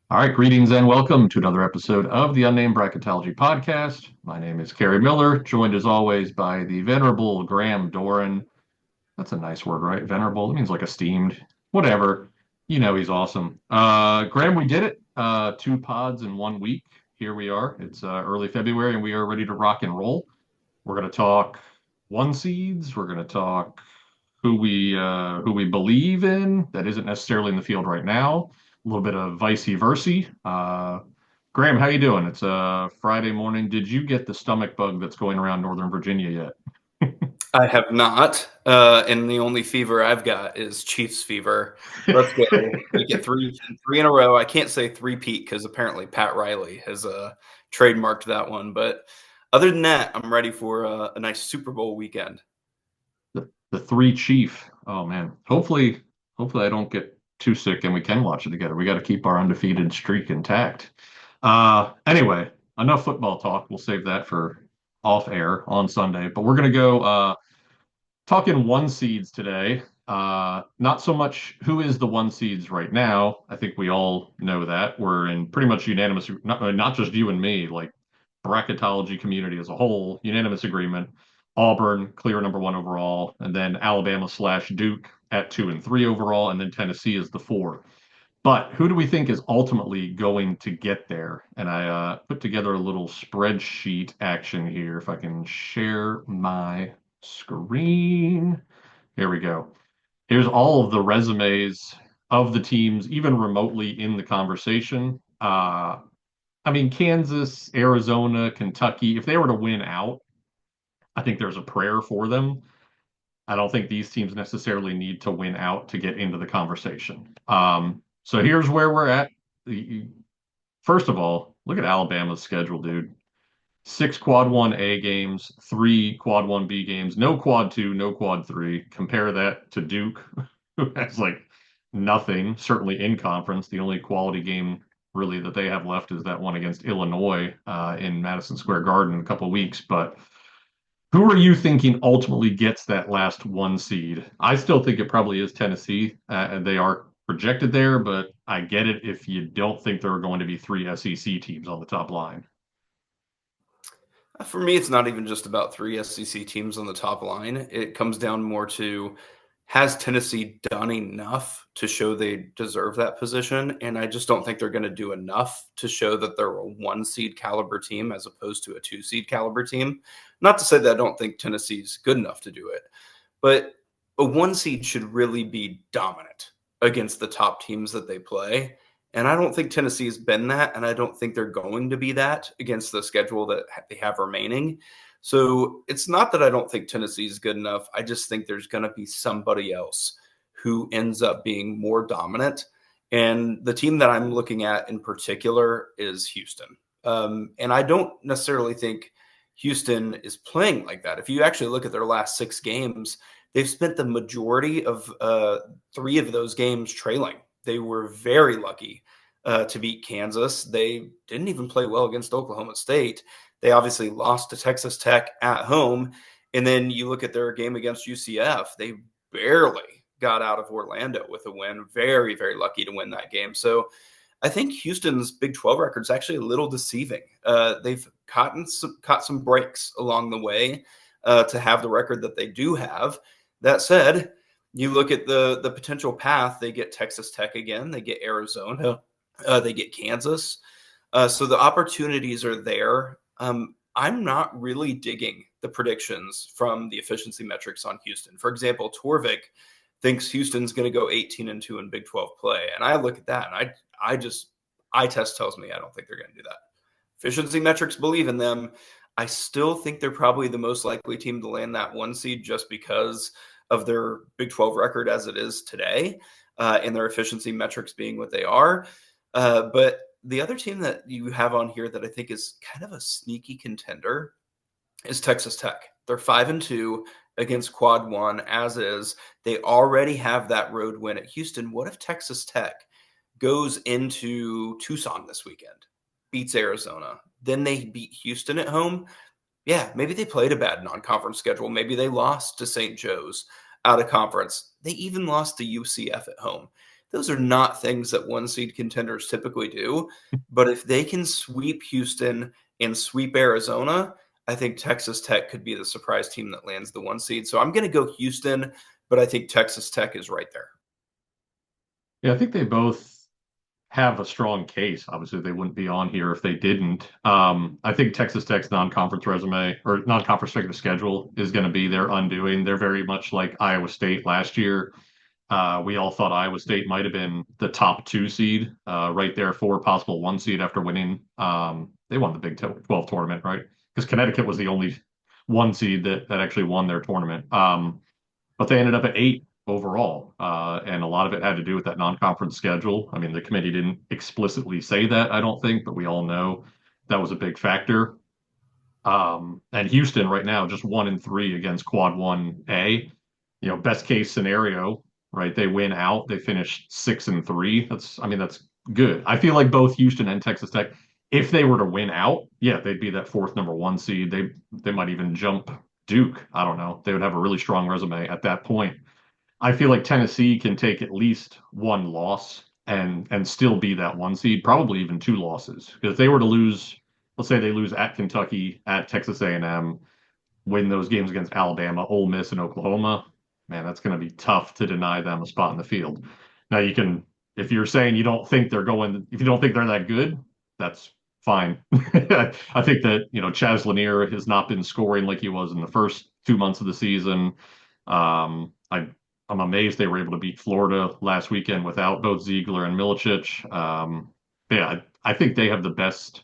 All right, greetings and welcome to another episode of the Unnamed Bracketology podcast. My name is Kerry Miller, joined as always by the venerable Graham Doran. That's a nice word, right? Venerable, it means like esteemed, whatever. You know he's awesome. Graham, we did it. Two pods in 1 week. Here we are. It's early February and we are ready to rock and roll. We're going to talk one seeds. We're going to talk who we believe in that isn't necessarily in the field right now. A little bit of vice versa. Graham, how you doing? It's Friday morning. Did you get the stomach bug that's going around Northern Virginia yet? I have not, and the only fever I've got is Chiefs fever. Let's go. We get three in a row. I can't say three-peat because apparently Pat Riley has trademarked that one. But other than that, I'm ready for a nice Super Bowl weekend. The three chief. Oh man. Hopefully I don't get too sick and we can watch it together. We got to keep our undefeated streak intact. Anyway, enough football talk. We'll save that for off air on Sunday. But we're gonna go talking one seeds today. Not so much who is the one seeds right now. I think we all know that. We're in pretty much unanimous, not just you and me, like bracketology community as a whole, unanimous agreement. Auburn, clear number one overall, and then Alabama slash Duke at 2 and 3 overall, and then Tennessee is the four. But who do we think is ultimately going to get there? And I put together a little spreadsheet action here. If I can share my screen. Here we go. Here's all of the resumes of the teams, even remotely in the conversation. I mean, Kansas, Arizona, Kentucky, if they were to win out, I think there's a prayer for them. I don't think these teams necessarily need to win out to get into the conversation. So here's where we're at. First of all, look at Alabama's schedule, dude. Six quad 1A games, three quad 1B games, no quad 2, no quad 3. Compare that to Duke, who has like nothing, certainly in conference. The only quality game really that they have left is that one against Illinois in Madison Square Garden in a couple of weeks. But who are you thinking ultimately gets that last one seed? I still think it probably is Tennessee, and they are projected there, but I get it if you don't think there are going to be three SEC teams on the top line. For me, it's not even just about three SEC teams on the top line. It comes down more to has Tennessee done enough to show they deserve that position? And I just don't think they're going to do enough to show that they're a one seed caliber team as opposed to a two seed caliber team. Not to say that I don't think Tennessee's good enough to do it, but a one seed should really be dominant against the top teams that they play. And I don't think Tennessee has been that, and I don't think they're going to be that against the schedule that they have remaining. So it's not that I don't think Tennessee is good enough. I just think there's going to be somebody else who ends up being more dominant. And the team that I'm looking at in particular is Houston. And I don't necessarily think Houston is playing like that. If you actually look at their last 6 games, they've spent the majority of 3 of those games trailing. They were very lucky to beat Kansas. They didn't even play well against Oklahoma State. They obviously lost to Texas Tech at home. And then you look at their game against UCF, they barely got out of Orlando with a win. Very, very lucky to win that game. So I think Houston's Big 12 record is actually a little deceiving. They've caught some breaks along the way to have the record that they do have. That said, you look at the potential path. They get Texas Tech again. They get Arizona. They get Kansas. So the opportunities are there. I'm not really digging the predictions from the efficiency metrics on Houston. For example, Torvik thinks Houston's going to go 18-2 in Big 12 play. And I look at that and eye test tells me I don't think they're going to do that. Efficiency metrics believe in them. I still think they're probably the most likely team to land that one seed just because of their Big 12 record as it is today and their efficiency metrics being what they are. But the other team that you have on here that I think is kind of a sneaky contender is Texas Tech. They're 5-2 against quad 1 as is. They already have that road win at Houston. What if Texas Tech goes into Tucson this weekend, beats Arizona, then they beat Houston at home? Yeah, maybe they played a bad non-conference schedule. Maybe they lost to St. Joe's out of conference. They even lost to UCF at home. Those are not things that one seed contenders typically do. But if they can sweep Houston and sweep Arizona, I think Texas Tech could be the surprise team that lands the one seed. So I'm going to go Houston, but I think Texas Tech is right there. Yeah, I think they both have a strong case. Obviously, they wouldn't be on here if they didn't. I think Texas Tech's non-conference resume or non-conference regular schedule is going to be their undoing. They're very much like Iowa State last year. We all thought Iowa State might have been the top two seed, right there for possible one seed after winning. They won the Big 12 tournament, right? Because Connecticut was the only one seed that actually won their tournament. But they ended up at eight overall. And a lot of it had to do with that non-conference schedule. I mean, the committee didn't explicitly say that, I don't think, but we all know that was a big factor. And Houston right now just 1-3 against Quad 1A. Best case scenario, right? They win out. They finish 6-3. I mean, that's good. I feel like both Houston and Texas Tech, if they were to win out, yeah, they'd be that fourth number one seed. They might even jump Duke. I don't know. They would have a really strong resume at that point. I feel like Tennessee can take at least one loss and still be that one seed, probably even two losses. Because if they were to lose, let's say they lose at Kentucky, at Texas A&M, win those games against Alabama, Ole Miss, and Oklahoma, man, that's going to be tough to deny them a spot in the field. Now you can, if you're saying you don't think they're going, if you don't think they're that good, that's fine. I think that, Chaz Lanier has not been scoring like he was in the first 2 months of the season. I'm amazed they were able to beat Florida last weekend without both Ziegler and Milicic. Yeah, I think they have the best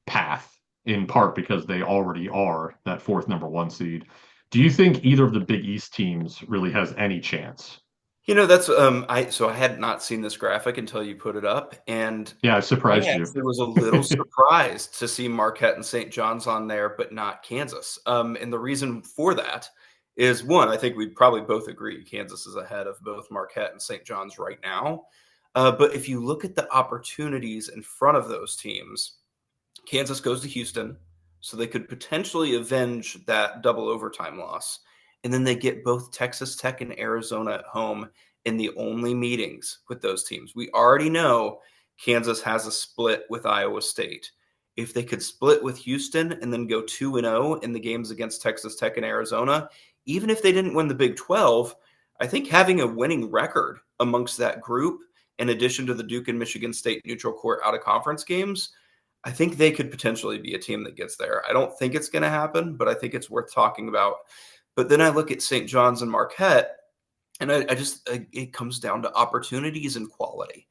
path in part because they already are that fourth number one seed. Do you think either of the Big East teams really has any chance? That's I had not seen this graphic until you put it up, and Yeah, I I surprised you. actually was a little surprised to see Marquette and St. John's on there, but not Kansas. And the reason for that is one, I think we probably both agree Kansas is ahead of both Marquette and St. John's right now. But if you look at the opportunities in front of those teams, Kansas goes to Houston, so they could potentially avenge that double overtime loss. And then they get both Texas Tech and Arizona at home in the only meetings with those teams. We already know Kansas has a split with Iowa State. If they could split with Houston and then go 2-0 in the games against Texas Tech and Arizona, even if they didn't win the Big 12, I think having a winning record amongst that group, in addition to the Duke and Michigan State neutral court out of conference games, I think they could potentially be a team that gets there. I don't think it's going to happen, but I think it's worth talking about. But then I look at St. John's and Marquette, and it comes down to opportunities and quality.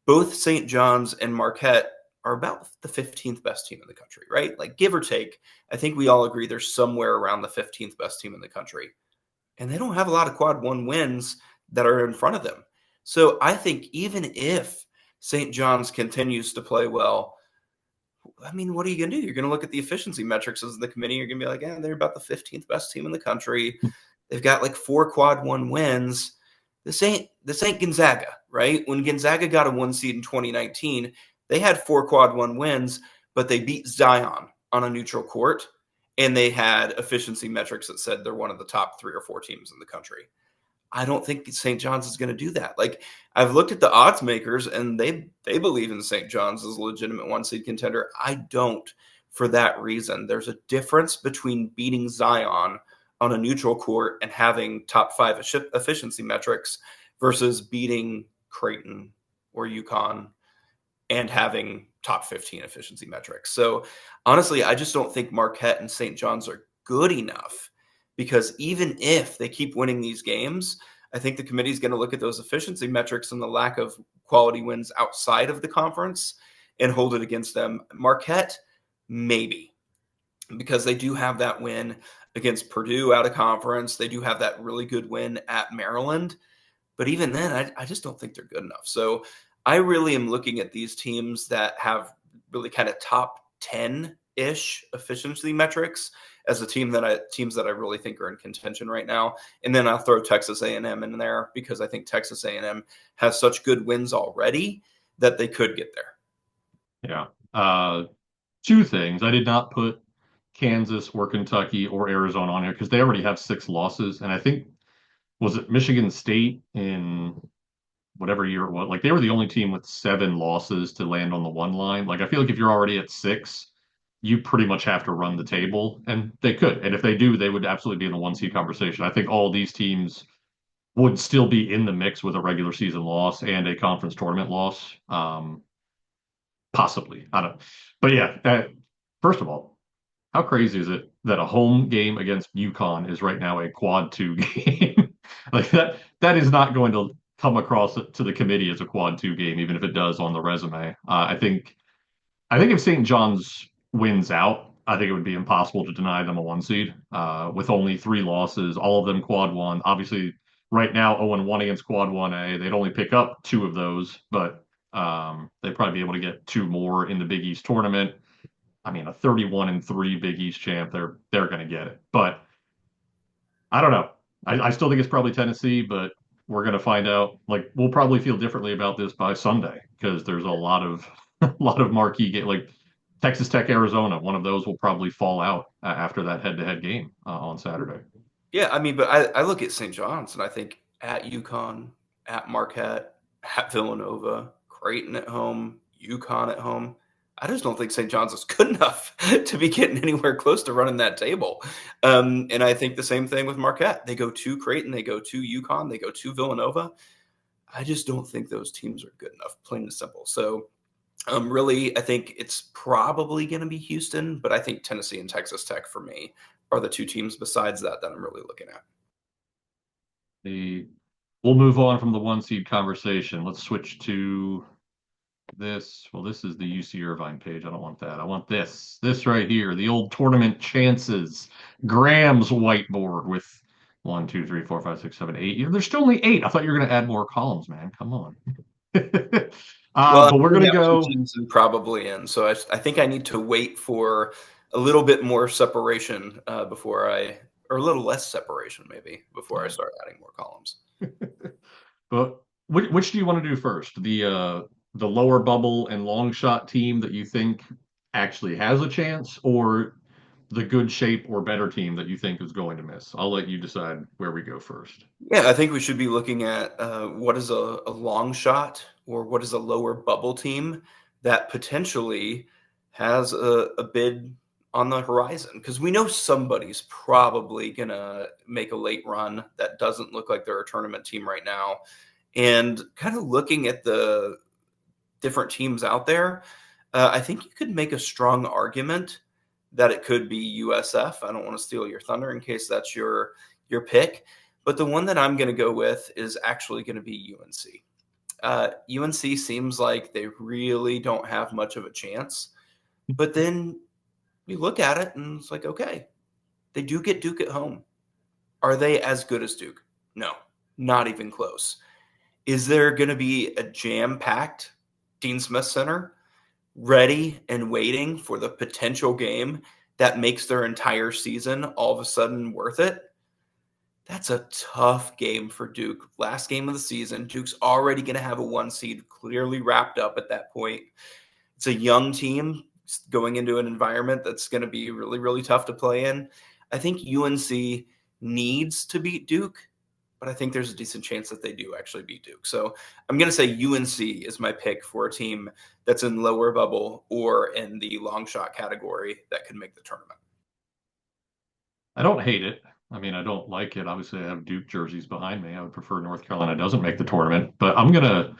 Both St. John's and Marquette are about the 15th best team in the country, right? Like, give or take, I think we all agree they're somewhere around the 15th best team in the country. And they don't have a lot of quad one wins that are in front of them. So I think even if St. John's continues to play well, I mean, what are you going to do? You're going to look at the efficiency metrics as the committee. You're going to be like, yeah, they're about the 15th best team in the country. They've got like 4 quad one wins. This ain't Gonzaga, right? When Gonzaga got a 1 seed in 2019, they had 4 quad one wins, but they beat Zion on a neutral court, and they had efficiency metrics that said they're one of the top 3 or 4 teams in the country. I don't think St. John's is going to do that. Like, I've looked at the odds makers and they believe in St. John's as a legitimate 1 seed contender. I don't, for that reason. There's a difference between beating Zion on a neutral court and having top 5 efficiency metrics versus beating Creighton or UConn and having top 15 efficiency metrics. So honestly, I just don't think Marquette and St. John's are good enough, because even if they keep winning these games, I think the committee is going to look at those efficiency metrics and the lack of quality wins outside of the conference and hold it against them. Marquette, maybe, because they do have that win against Purdue out of conference. They do have that really good win at Maryland. But even then, I just don't think they're good enough. So I really am looking at these teams that have really kind of top 10-ish efficiency metrics as teams that I really think are in contention right now. And then I'll throw Texas A&M in there because I think Texas A&M has such good wins already that they could get there. Yeah. Two things. I did not put Kansas or Kentucky or Arizona on here because they already have 6 losses. And I think, was it Michigan State in whatever year it was. Like they were the only team with 7 losses to land on the one line. Like I feel like if you're already at 6, you pretty much have to run the table, and they could. And if they do, they would absolutely be in the 1 seed conversation. I think all these teams would still be in the mix with a regular season loss and a conference tournament loss. Possibly. I don't. But yeah, first of all, how crazy is it that a home game against UConn is right now a quad 2 game? Like that is not going to come across to the committee as a quad 2 game, even if it does on the resume. I think if St. John's wins out, I think it would be impossible to deny them a 1 seed. With only 3 losses, all of them quad 1. Obviously, right now 0-1 against quad 1A. They'd only pick up 2 of those, but they'd probably be able to get 2 more in the Big East tournament. I mean, a 31-3 Big East champ, they're going to get it. But I don't know. I still think it's probably Tennessee, but we're going to find out. Like we'll probably feel differently about this by Sunday because there's a lot of a lot of marquee game like Texas Tech, Arizona. One of those will probably fall out after that head-to-head game on Saturday. Yeah, I mean, but I look at St. John's and I think at UConn, at Marquette, at Villanova, Creighton at home, UConn at home. I just don't think St. John's is good enough to be getting anywhere close to running that table. And I think the same thing with Marquette. They go to Creighton, they go to UConn, they go to Villanova. I just don't think those teams are good enough, plain and simple. So really, I think it's probably going to be Houston, but I think Tennessee and Texas Tech for me are the 2 teams besides that I'm really looking at. The We'll move on from the 1 seed conversation. Let's switch to this. Well, this is the UC Irvine page. I don't want that. I want this right here, the old tournament chances. Graham's whiteboard with 1, 2, 3, 4, 5, 6, 7, 8. There's still only 8. I thought you were going to add more columns, man. Come on. Well, But we're I'm going only to have 2 go. teams and probably in, so I think I need to wait for a little bit more separation or a little less separation maybe before I Yeah. start adding more columns. But which do you want to do first? The lower bubble and long shot team that you think actually has a chance, or the good shape or better team that you think is going to miss? I'll let you decide where we go first. Yeah, I think we should be looking at what is a long shot or what is a lower bubble team that potentially has a bid on the horizon because we know somebody's probably going to make a late run that doesn't look like they're a tournament team right now. And kind of looking at the different teams out there, I think you could make a strong argument that it could be USF. I don't want to steal your thunder in case that's your pick, but the one that I'm going to go with is actually going to be UNC. UNC seems like they really don't have much of a chance, but then you look at it and it's like, okay, they do get Duke at home. Are they as good as Duke? No, not even close. Is there going to be a jam-packed Dean Smith Center ready and waiting for the potential game that makes their entire season all of a sudden worth it? That's a tough game for Duke. Last game of the season. Duke's already going to have a 1 seed clearly wrapped up at that point. It's a young team going into an environment that's going to be really, really tough to play in. I think UNC needs to beat Duke, but I think there's a decent chance that they do actually beat Duke. So I'm going to say UNC is my pick for a team that's in lower bubble or in the long shot category that could make the tournament. I don't hate it. I mean, I don't like it. Obviously, I have Duke jerseys behind me. I would prefer North Carolina doesn't make the tournament, but I'm gonna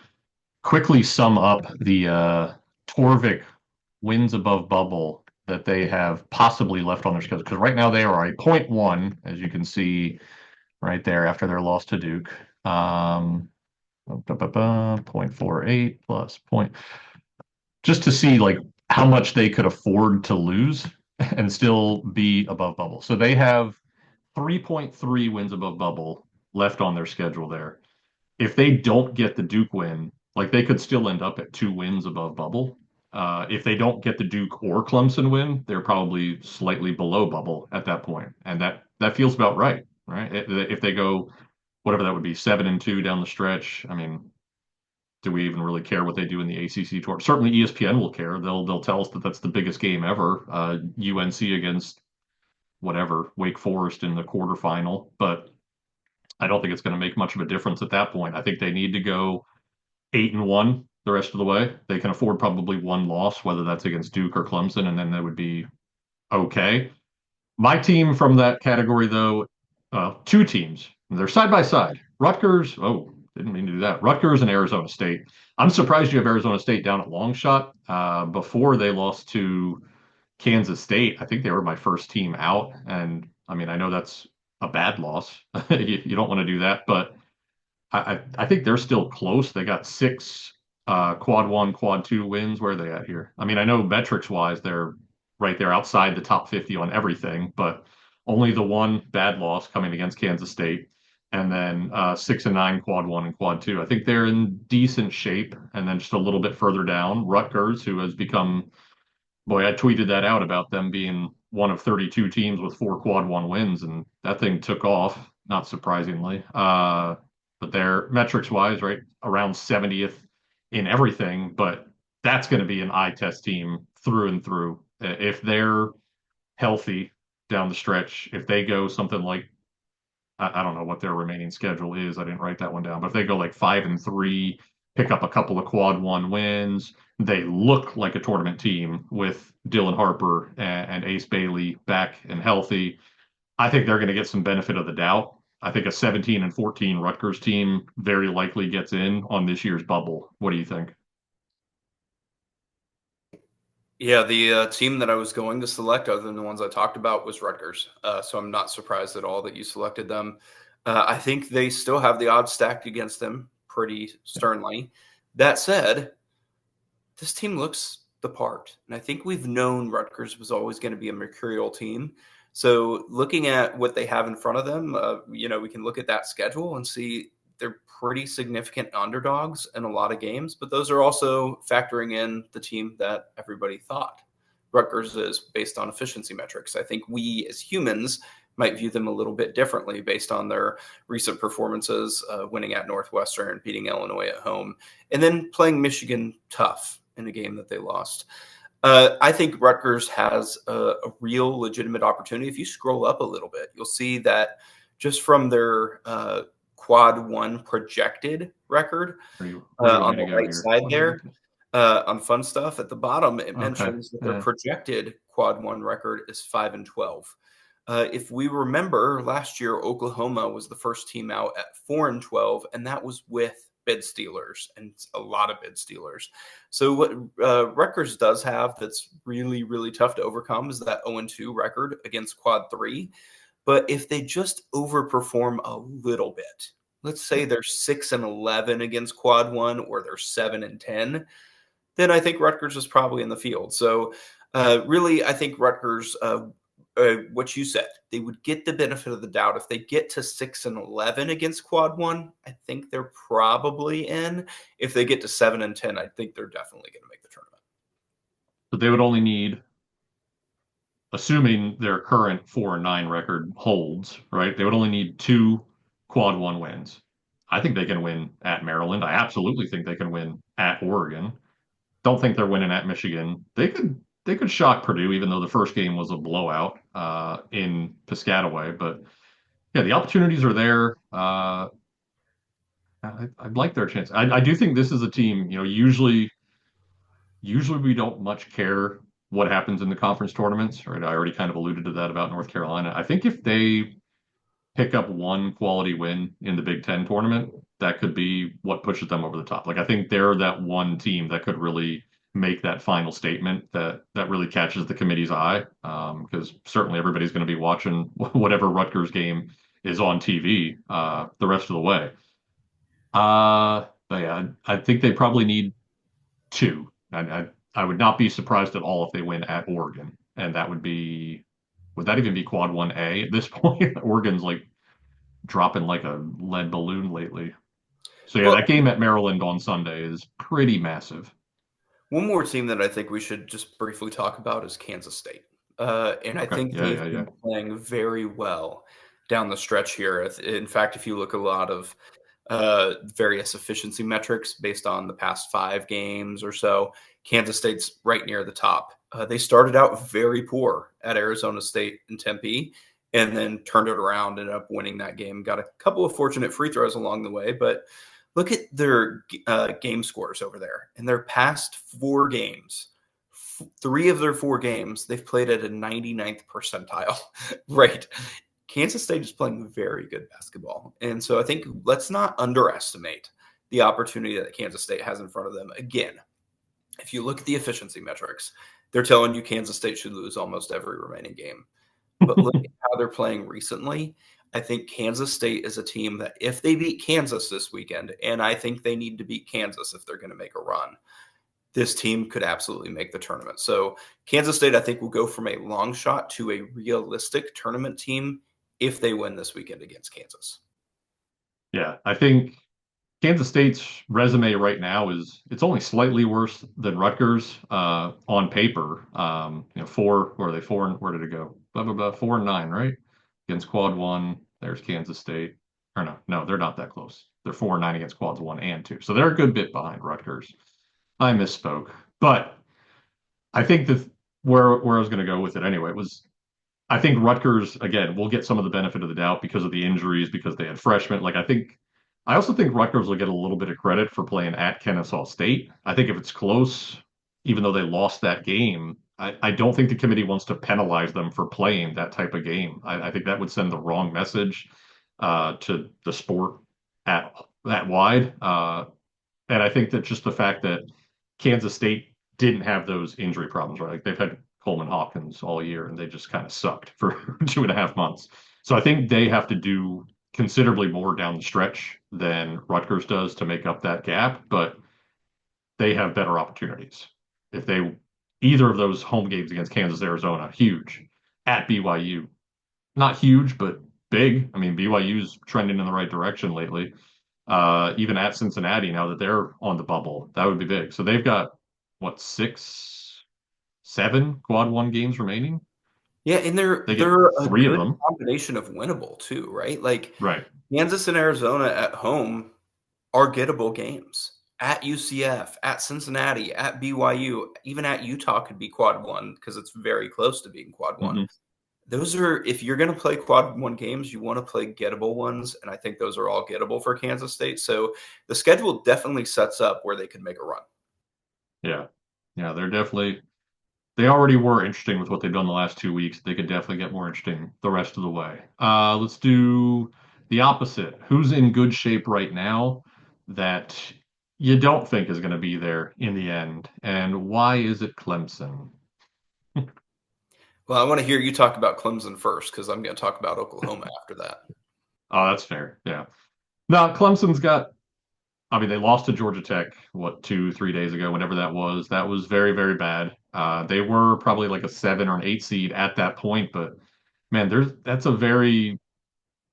quickly sum up the Torvik wins above bubble that they have possibly left on their schedule because right now they are a point one, as you can see right there after their loss to Duke. 0.48 plus point, just to see like how much they could afford to lose and still be above bubble. So they have 3.3 wins above bubble left on their schedule there. If they don't get the Duke win, like they could still end up at 2 wins above bubble. If they don't get the Duke or Clemson win, they're probably slightly below bubble at that point, and that feels about right, right? If they go whatever that would be 7-2 down the stretch, I mean, do we even really care what they do in the ACC tour? Certainly, ESPN will care. They'll tell us that that's the biggest game ever, UNC against whatever Wake Forest in the quarterfinal, but I don't think it's going to make much of a difference at that point. I think they need to go 8-1 the rest of the way. They can afford probably one loss, whether that's against Duke or Clemson, and then they would be okay. My team from that category, though, two teams. They're side by side. Rutgers. Oh, didn't mean to do that. Rutgers and Arizona State. I'm surprised you have Arizona State down at Longshot. Before they lost to Kansas State, I think they were my first team out. And I mean, I know that's a bad loss. You don't want to do that, but I think they're still close. They got six quad one, quad two wins. Where are they at here? I mean, I know metrics wise, they're right there outside the top 50 on everything, but only the one bad loss coming against Kansas State. And then 6-9 quad one and quad two. I think they're in decent shape. And then just a little bit further down, Rutgers, who has become, boy, I tweeted that out about them being one of 32 teams with four quad one wins, and that thing took off, not surprisingly. But they're metrics wise, right, around 70th in everything. But that's going to be an eye test team through and through. If they're healthy down the stretch, if they go something like, I don't know what their remaining schedule is. I didn't write that one down. But if they go like 5-3, pick up a couple of quad one wins, they look like a tournament team with Dylan Harper and Ace Bailey back and healthy. I think they're going to get some benefit of the doubt. I think a 17-14 Rutgers team very likely gets in on this year's bubble. What do you think? Yeah, the team that I was going to select, other than the ones I talked about, was Rutgers. So I'm not surprised at all that you selected them. I think they still have the odds stacked against them pretty sternly. That said, this team looks the part. And I think we've known Rutgers was always going to be a mercurial team. So looking at what they have in front of them, we can look at that schedule and see they're pretty significant underdogs in a lot of games, but those are also factoring in the team that everybody thought Rutgers is based on efficiency metrics. I think we as humans might view them a little bit differently based on their recent performances, winning at Northwestern, beating Illinois at home, and then playing Michigan tough in a game that they lost. I think Rutgers has a real legitimate opportunity. If you scroll up a little bit, you'll see that just from their quad one projected record Where do you want on me to the go right here? side there, on fun stuff at the bottom, it Okay. mentions that their Yeah. projected quad one record is 5-12. If we remember last year, Oklahoma was the first team out at 4-12, and that was with bid stealers and a lot of bid stealers. So what Rutgers does have that's really, really tough to overcome is that 0-2 record against quad three. But if they just overperform a little bit, let's say they're 6-11 against quad one, or they're 7-10, then I think Rutgers is probably in the field. So really, I think Rutgers, what you said, they would get the benefit of the doubt. If they get to 6-11 against quad one, I think they're probably in. If they get to 7-10, I think they're definitely going to make the tournament. But they would only need, assuming their current 4-9 record holds, right? They would only need two quad one wins. I think they can win at Maryland. I absolutely think they can win at Oregon. Don't think they're winning at Michigan. They could shock Purdue, even though the first game was a blowout in Piscataway. But yeah, the opportunities are there. I'd like their chance. I do think this is a team. Usually we don't much care what happens in the conference tournaments, right? I already kind of alluded to that about North Carolina. I think if they pick up one quality win in the Big Ten tournament, that could be what pushes them over the top. Like I think they're that one team that could really make that final statement that really catches the committee's eye. Because certainly everybody's going to be watching whatever Rutgers game is on TV the rest of the way. But yeah, I think they probably need two. I would not be surprised at all if they win at Oregon, and would that even be quad one A at this point? Oregon's like dropping like a lead balloon lately. So yeah, Well, that game at Maryland on Sunday is pretty massive. one more team that I think we should just briefly talk about is Kansas State. And I Okay. think Yeah, they've yeah, yeah. been playing very well down the stretch here. In fact, if you look at a lot of various efficiency metrics based on the past 5 games or so, Kansas State's right near the top. They started out very poor at Arizona State and Tempe, and then turned it around, ended up winning that game. Got a couple of fortunate free throws along the way, but Look at their game scores over there. In their past 4 games, 3 of their 4 games, they've played at a 99th percentile, right? Kansas State is playing very good basketball. And so I think let's not underestimate the opportunity that Kansas State has in front of them. Again, if you look at the efficiency metrics, they're telling you Kansas State should lose almost every remaining game. But look at how they're playing recently. I think Kansas State is a team that if they beat Kansas this weekend, and I think they need to beat Kansas if they're going to make a run, this team could absolutely make the tournament. So Kansas State, I think, will go from a long shot to a realistic tournament team if they win this weekend against Kansas. Yeah, I think Kansas State's resume right now is it's only slightly worse than Rutgers on paper. Four where are they four? Where did it go? Blah blah blah. 4-9, right? Against Quad One. There's Kansas State. Or no, they're not that close. They're 4-9 against Quads 1 and 2. So they're a good bit behind Rutgers. I misspoke, but I think that where I was going to go with it anyway was I think Rutgers again will get some of the benefit of the doubt because of the injuries, because they had freshmen. I also think Rutgers will get a little bit of credit for playing at Kennesaw State. I think if it's close, even though they lost that game, I don't think the committee wants to penalize them for playing that type of game. I think that would send the wrong message to the sport at that wide. And I think that just the fact that Kansas State didn't have those injury problems, right? Like they've had Coleman Hawkins all year and they just kind of sucked for 2.5 months. So I think they have to do considerably more down the stretch than Rutgers does to make up that gap, but they have better opportunities. If they either of those home games against Kansas, Arizona, huge. At BYU, not huge, but big. I mean, BYU's trending in the right direction lately. Even at Cincinnati, now that they're on the bubble, that would be big. So they've got what, 7 Quad 1 games remaining. Yeah, and they're They get they're a 3 of good them. combination of winnable too, right? Like Right. Kansas and Arizona at home are gettable games. At UCF, at Cincinnati, at BYU, even at Utah could be quad one because it's very close to being quad one. Hmm. Those are, if you're going to play quad one games, you want to play gettable ones. And I think those are all gettable for Kansas State. So the schedule definitely sets up where they could make a run. Yeah. Yeah, they already were interesting with what they've done the last 2 weeks. They could definitely get more interesting the rest of the way. Let's do the opposite. Who's in good shape right now that you don't think is going to be there in the end? And why is it Clemson? Well, I want to hear you talk about Clemson first because I'm going to talk about Oklahoma after that. Oh, that's fair. Yeah. Now, Clemson's got, I mean, they lost to Georgia Tech, what, 2, 3 days ago, whenever that was. That was very, very bad. They were probably like a 7 or an 8 seed at that point, but man, that's a very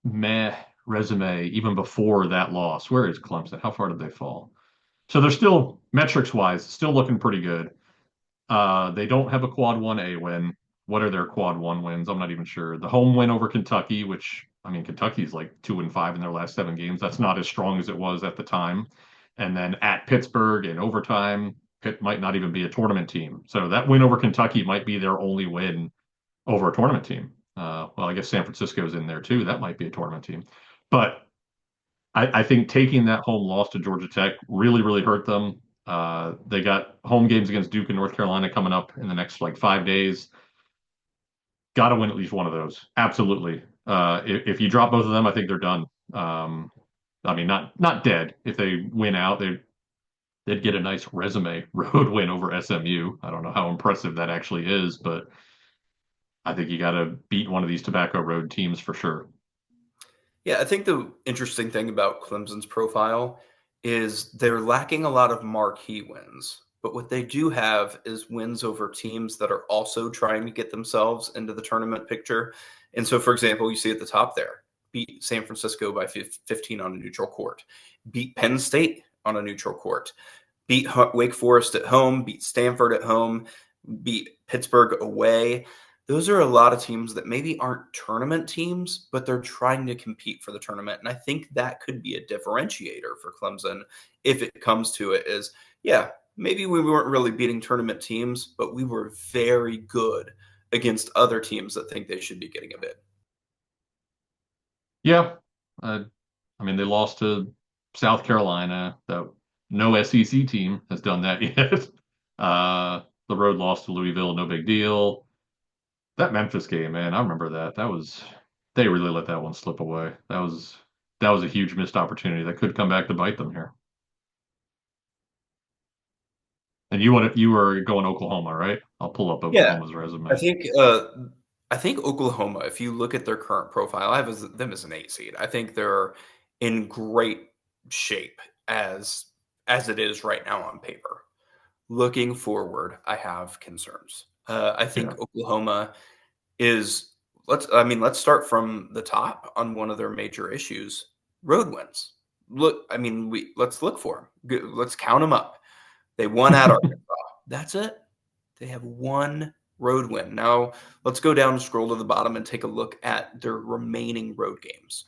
meh resume even before that loss. Where is Clemson? How far did they fall? So they're still, metrics wise, still looking pretty good. They don't have a quad 1A win. What are their quad 1 wins? I'm not even sure. The home win over Kentucky, which I mean, Kentucky's like 2-5 in their last 7 games. That's not as strong as it was at the time. And then at Pittsburgh in overtime, Pitt might not even be a tournament team. So that win over Kentucky might be their only win over a tournament team. Well, I guess San Francisco's in there too. That might be a tournament team. But I think taking that home loss to Georgia Tech really, really hurt them. They got home games against Duke and North Carolina coming up in the next like 5 days. Got to win at least one of those. Absolutely. If you drop both of them, I think they're done. I mean, not dead. If they win out, they'd get a nice resume road win over SMU. I don't know how impressive that actually is, but I think you got to beat one of these Tobacco Road teams for sure. Yeah, I think the interesting thing about Clemson's profile is they're lacking a lot of marquee wins. But what they do have is wins over teams that are also trying to get themselves into the tournament picture. And so, for example, you see at the top there, beat San Francisco by 15 on a neutral court, beat Penn State on a neutral court, beat Wake Forest at home, beat Stanford at home, beat Pittsburgh away. Those are a lot of teams that maybe aren't tournament teams, but they're trying to compete for the tournament. And I think that could be a differentiator for Clemson if it comes to it is, yeah, maybe we weren't really beating tournament teams, but we were very good against other teams that think they should be getting a bid. Yeah. I mean, they lost to South Carolina. No SEC team has done that yet. The road loss to Louisville, no big deal. That Memphis game, man, I remember that. They really let that one slip away. That was a huge missed opportunity that could come back to bite them here. And you were going Oklahoma, right? I'll pull up Yeah, Oklahoma's I resume. think uh, I think Oklahoma, if you look at their current profile, I have them as an 8 seed. I think they're in great shape as it is right now on paper. Looking forward, I have concerns. I Yeah. think Oklahoma is let's start from the top on one of their major issues, road wins. Look, I mean, we let's look for them. Let's count them up. They won at Arkansas. That's it. They have one road win. Now, let's go down and scroll to the bottom and take a look at their remaining road games.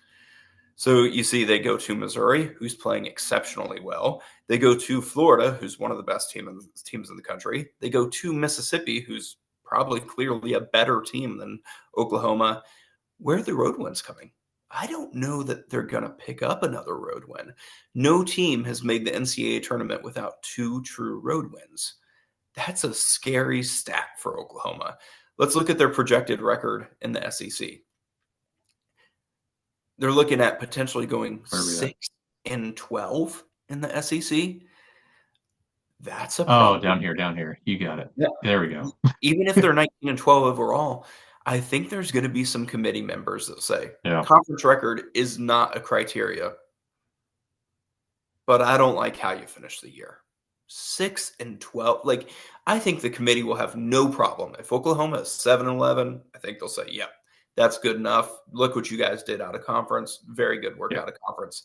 So you see they go to Missouri, who's playing exceptionally well. They go to Florida, who's one of the best teams in the country. They go to Mississippi, who's probably clearly a better team than Oklahoma. Where are the road wins coming? I don't know that they're going to pick up another road win. No team has made the NCAA tournament without two true road wins. That's a scary stat for Oklahoma. Let's look at their projected record in the SEC. They're looking at potentially going Where are we at? 6-12 in the SEC. That's a Oh, problem. down here. You got it. Yeah. There we go. Even if they're 19-12 overall, I think there's going to be some committee members that say Yeah. conference record is not a criteria, but I don't like how you finish the year. 6-12. Like, I think the committee will have no problem. If Oklahoma is 7-11, I think they'll say, yep, that's good enough. Look what you guys did out of conference. Very good work Yeah. out of conference.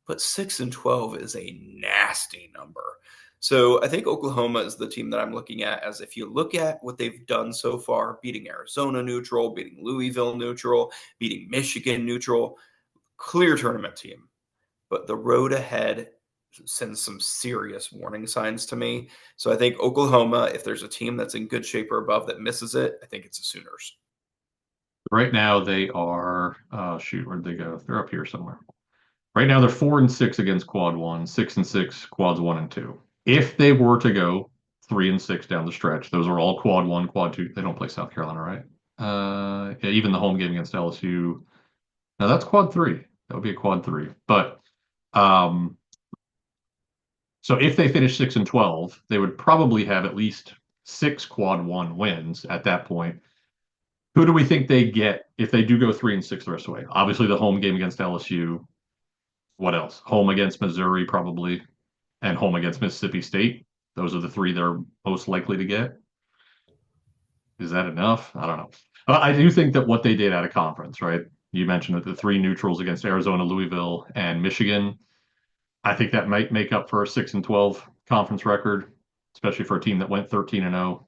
But 6-12 is a nasty number. So I think Oklahoma is the team that I'm looking at as if you look at what they've done so far, beating Arizona neutral, beating Louisville neutral, beating Michigan neutral, clear tournament team. But the road ahead sends some serious warning signs to me. So I think Oklahoma, if there's a team that's in good shape or above that misses it, I think it's the Sooners. Right now they are shoot, where'd they go? They're up here somewhere. Right now they're 4-6 against quad one, 6-6 quads one and two. If they were to go 3-6 down the stretch, those are all quad one, quad two. They don't play South Carolina, right? Yeah, even the home game against LSU. Now that's quad three. That would be a quad three. But um, so if they finish 6-12, they would probably have at least six quad one wins at that point. Who do we think they get if they do go 3-6 the rest of the way? Obviously, the home game against LSU. What else? Home against Missouri, probably, and home against Mississippi State. Those are the three they're most likely to get. Is that enough? I don't know. I do think that what they did out of conference, right? You mentioned that the three neutrals against Arizona, Louisville, and Michigan. I think that might make up for a 6-12 conference record, especially for a team that went 13-0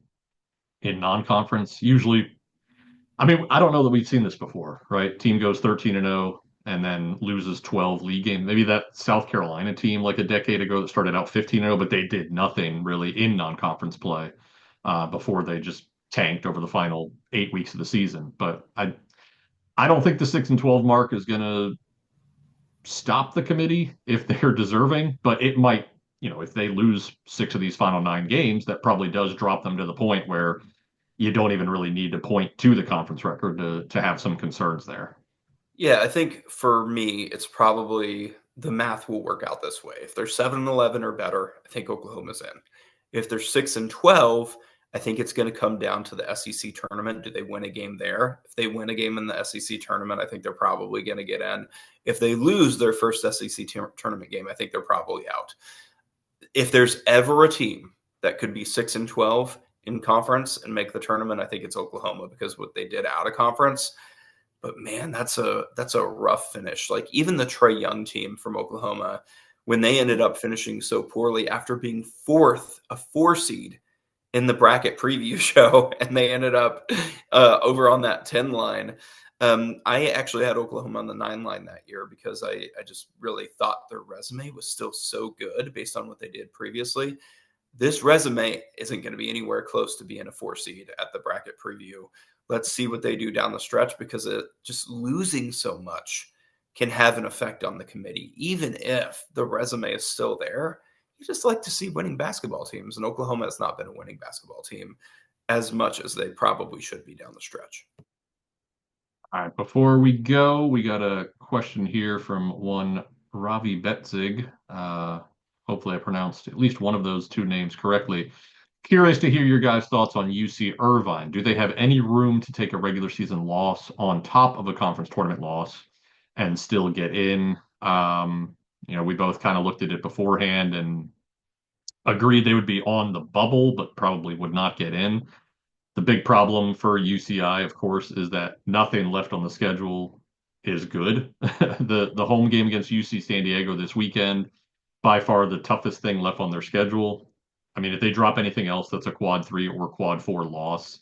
in non-conference. Usually, I mean, I don't know that we've seen this before, right? Team goes 13-0 and then loses 12 league games. Maybe that South Carolina team like a decade ago that started out 15-0, but they did nothing really in non-conference play before they just tanked over the final 8 weeks of the season. But I don't think the 6-12 mark is going to stop the committee if they're deserving, but it might, if they lose six of these final 9 games, that probably does drop them to the point where you don't even really need to point to the conference record to have some concerns there. Yeah, I think for me, it's probably the math will work out this way. If they're 7-11 or better, I think Oklahoma's in. If they're 6-12, I think it's going to come down to the SEC tournament. Do they win a game there? If they win a game in the SEC tournament, I think they're probably going to get in. If they lose their first SEC tournament game, I think they're probably out. If there's ever a team that could be 6-12 in conference and make the tournament, I think it's Oklahoma because what they did out of conference. But man, that's a rough finish. Like even the Trae Young team from Oklahoma, when they ended up finishing so poorly after being a 4 seed in the bracket preview show, and they ended up over on that 10 line. I actually had Oklahoma on the 9 line that year because I just really thought their resume was still so good based on what they did previously. This resume isn't going to be anywhere close to being a 4 seed at the bracket preview. Let's see what they do down the stretch because just losing so much can have an effect on the committee, even if the resume is still there. You just like to see winning basketball teams, and Oklahoma has not been a winning basketball team as much as they probably should be down the stretch. All right, before we go, we got a question here from one Ravi Betzig. Hopefully, I pronounced at least one of those two names correctly. Curious to hear your guys' thoughts on UC Irvine. Do they have any room to take a regular season loss on top of a conference tournament loss and still get in? We both kind of looked at it beforehand and agreed they would be on the bubble, but probably would not get in. The big problem for UCI, of course, is that nothing left on the schedule is good. The home game against UC San Diego this weekend, by far the toughest thing left on their schedule. I mean, if they drop anything else, that's a quad 3 or quad 4 loss.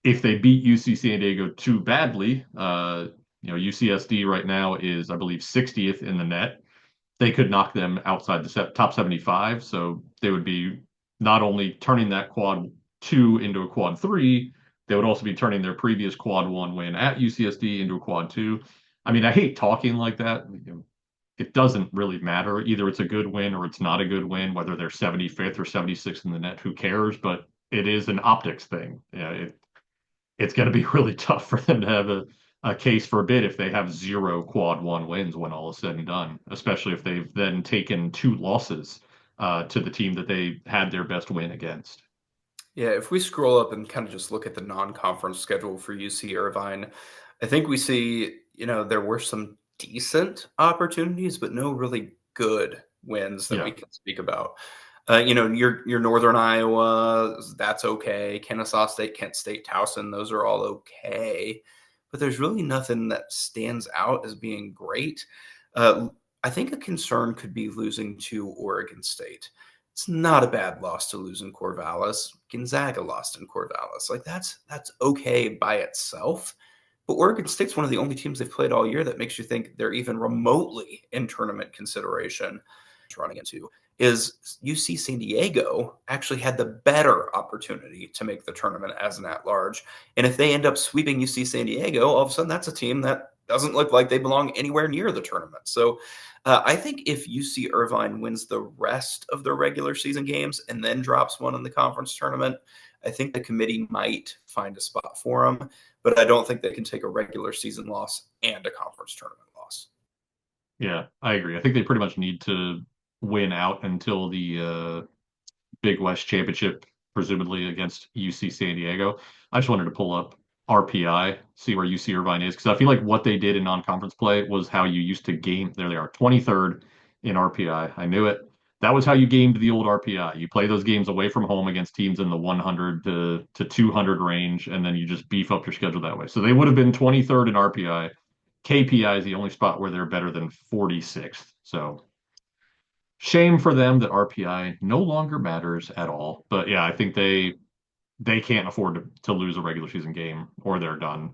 If they beat UC San Diego too badly, UCSD right now is, I believe, 60th in the net. They could knock them outside the top 75. So they would be not only turning that quad 2 into a quad 3, they would also be turning their previous quad 1 win at UCSD into a quad 2. I mean, I hate talking like that. It doesn't really matter. Either it's a good win or it's not a good win, whether they're 75th or 76th in the net, who cares? But it is an optics thing. It's going to be really tough for them to have a case for a bid if they have 0 quad 1 wins when all is said and done, especially if they've then taken 2 losses to the team that they had their best win against. Yeah, if we scroll up and kind of just look at the non-conference schedule for UC Irvine, I think we see, there were some decent opportunities, but no really good wins that we Yeah. can speak about. Your Northern Iowa, that's okay. Kennesaw State, Kent State, Towson, those are all okay. But there's really nothing that stands out as being great. I think a concern could be losing to Oregon State. It's not a bad loss to lose in Corvallis. Gonzaga lost in Corvallis. Like that's okay by itself. But Oregon State's one of the only teams they've played all year that makes you think they're even remotely in tournament consideration. Running into is UC San Diego actually had the better opportunity to make the tournament as an at-large. And if they end up sweeping UC San Diego, all of a sudden that's a team that doesn't look like they belong anywhere near the tournament. So I think if UC Irvine wins the rest of their regular season games and then drops one in the conference tournament, I think the committee might find a spot for them. But I don't think they can take a regular season loss and a conference tournament loss. Yeah, I agree. I think they pretty much need to win out until the Big West Championship, presumably against UC San Diego. I just wanted to pull up RPI, see where UC Irvine is, because I feel like what they did in non-conference play was how you used to game. There they are, 23rd in RPI. I knew it. That was how you gamed the old RPI. You play those games away from home against teams in the 100 to 200 range, and then you just beef up your schedule that way. So they would have been 23rd in RPI. KPI is the only spot where they're better than 46th. So shame for them that RPI no longer matters at all. But yeah, I think they can't afford to lose a regular season game or they're done.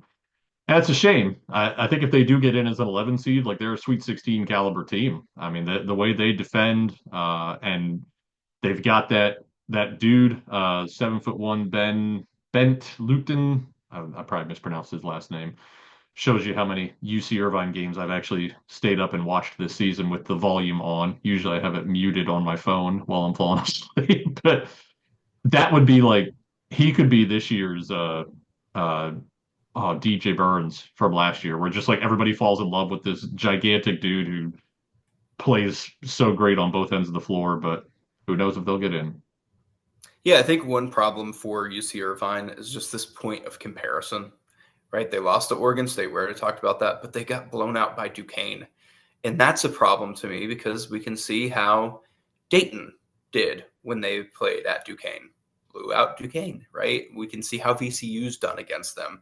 And it's a shame. I think if they do get in as an 11 seed, like they're a Sweet 16 caliber team. I mean, the way they defend, and they've got that dude, 7'1" Bent Luton. I probably mispronounced his last name. Shows you how many UC Irvine games I've actually stayed up and watched this season with the volume on. Usually I have it muted on my phone while I'm falling asleep, but that would be like he could be this year's uh DJ Burns from last year, where just like everybody falls in love with this gigantic dude who plays so great on both ends of the floor, but who knows if they'll get in. Yeah, I think one problem for UC Irvine is just this point of comparison, right? They lost to Oregon State. We already talked about that, but they got blown out by Duquesne. And that's a problem to me because we can see how Dayton did when they played at Duquesne. Blew out Duquesne, right? We can see how VCU's done against them.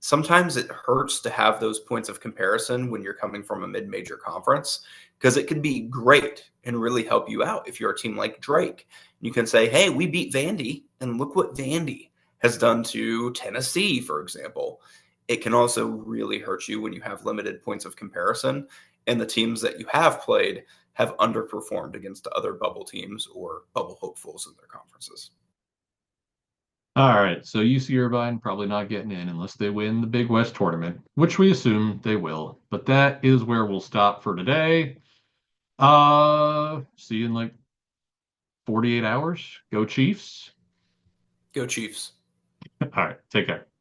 Sometimes it hurts to have those points of comparison when you're coming from a mid-major conference because it can be great and really help you out if you're a team like Drake. You can say, hey, we beat Vandy, and look what Vandy has done to Tennessee, for example. It can also really hurt you when you have limited points of comparison and the teams that you have played have underperformed against other bubble teams or bubble hopefuls in their conferences. All right, so UC Irvine probably not getting in unless they win the Big West tournament, which we assume they will. But that is where we'll stop for today. See you in like 48 hours. Go Chiefs. Go Chiefs. All right, take care.